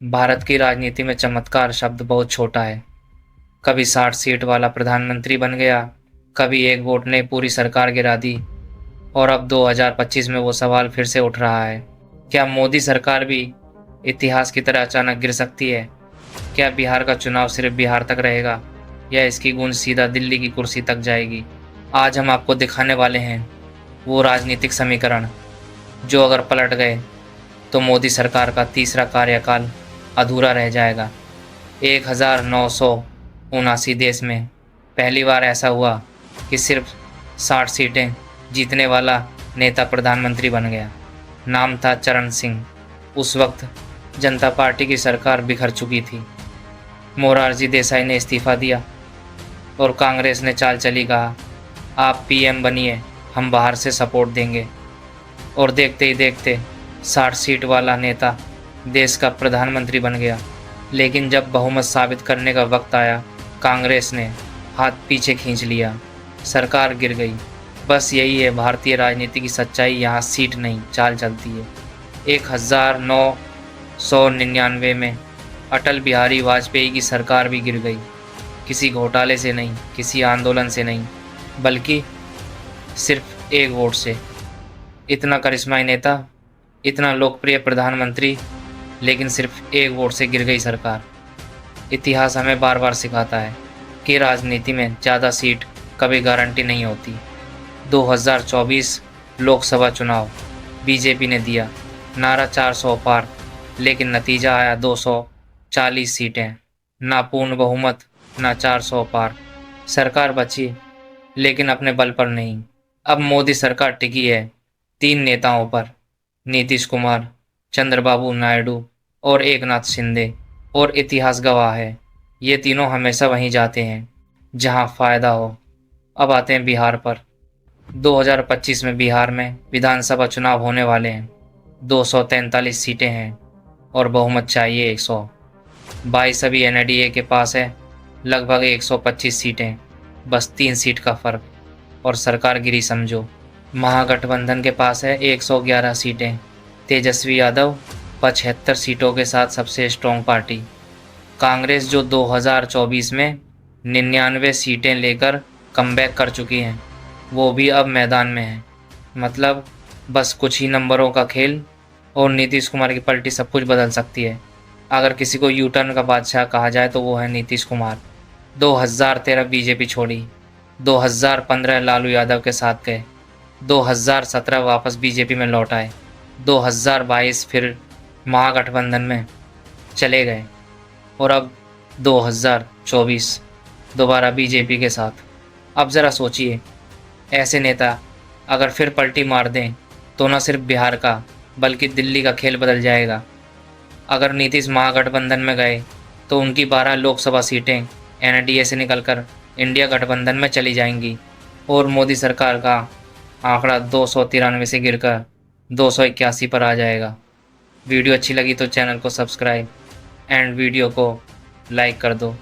भारत की राजनीति में चमत्कार शब्द बहुत छोटा है। कभी 60 सीट वाला प्रधानमंत्री बन गया, कभी एक वोट ने पूरी सरकार गिरा दी, और अब 2025 में वो सवाल फिर से उठ रहा है। क्या मोदी सरकार भी इतिहास की तरह अचानक गिर सकती है? क्या बिहार का चुनाव सिर्फ बिहार तक रहेगा, या इसकी गूंज सीधा दिल्ली की कुर्सी तक जाएगी? आज हम आपको दिखाने वाले हैं वो राजनीतिक समीकरण जो अगर पलट गए तो मोदी सरकार का तीसरा कार्यकाल अधूरा रह जाएगा। 1979 देश में पहली बार ऐसा हुआ कि सिर्फ 60 सीटें जीतने वाला नेता प्रधानमंत्री बन गया। नाम था चरण सिंह। उस वक्त जनता पार्टी की सरकार बिखर चुकी थी। मोरारजी देसाई ने इस्तीफा दिया और कांग्रेस ने चाल चली, कहा आप पीएम बनिए, हम बाहर से सपोर्ट देंगे। और देखते ही देखते 60 सीट वाला नेता देश का प्रधानमंत्री बन गया। लेकिन जब बहुमत साबित करने का वक्त आया, कांग्रेस ने हाथ पीछे खींच लिया, सरकार गिर गई। बस यही है भारतीय राजनीति की सच्चाई। यहाँ सीट नहीं, चाल चलती है। 1999 में अटल बिहारी वाजपेयी की सरकार भी गिर गई। किसी घोटाले से नहीं, किसी आंदोलन से नहीं, बल्कि सिर्फ एक वोट से। इतना करिश्माई नेता, इतना लोकप्रिय प्रधानमंत्री, लेकिन सिर्फ एक वोट से गिर गई सरकार। इतिहास हमें बार बार सिखाता है कि राजनीति में ज़्यादा सीट कभी गारंटी नहीं होती। 2024 लोकसभा चुनाव बीजेपी ने दिया नारा 400 पार, लेकिन नतीजा आया 240 सीटें। ना पूर्ण बहुमत, ना 400 पार। सरकार बची, लेकिन अपने बल पर नहीं। अब मोदी सरकार टिकी है 3 नेताओं पर, नीतीश कुमार, चंद्रबाबू नायडू और एकनाथ शिंदे। और इतिहास गवाह है, ये तीनों हमेशा वहीं जाते हैं जहां फ़ायदा हो। अब आते हैं बिहार पर। 2025 में बिहार में विधानसभा चुनाव होने वाले हैं। 243 सीटें हैं और बहुमत चाहिए 100। 22 अभी एनडीए के पास है, लगभग 125 सीटें, बस 3 सीट का फ़र्क और सरकार गिरी समझो। महागठबंधन के पास है 111 सीटें। तेजस्वी यादव 75 सीटों के साथ सबसे स्ट्रॉन्ग पार्टी। कांग्रेस जो 2024 में 99 सीटें लेकर कमबैक कर चुकी हैं, वो भी अब मैदान में है। मतलब बस कुछ ही नंबरों का खेल, और नीतीश कुमार की पलटी सब कुछ बदल सकती है। अगर किसी को यू टर्न का बादशाह कहा जाए तो वो है नीतीश कुमार। 2013 बीजेपी छोड़ी, 2015 लालू यादव के साथ गए, 2017 वापस बीजेपी में लौट आए, 2022 फिर महागठबंधन में चले गए, और अब 2024 दोबारा बीजेपी के साथ। अब ज़रा सोचिए, ऐसे नेता अगर फिर पलटी मार दें तो न सिर्फ बिहार का बल्कि दिल्ली का खेल बदल जाएगा। अगर नीतीश महागठबंधन में गए तो उनकी 12 लोकसभा सीटें एनडीए से निकलकर इंडिया गठबंधन में चली जाएंगी, और मोदी सरकार का आंकड़ा 293 से गिरकर 281 पर आ जाएगा। वीडियो अच्छी लगी तो चैनल को सब्सक्राइब एंड वीडियो को लाइक कर दो।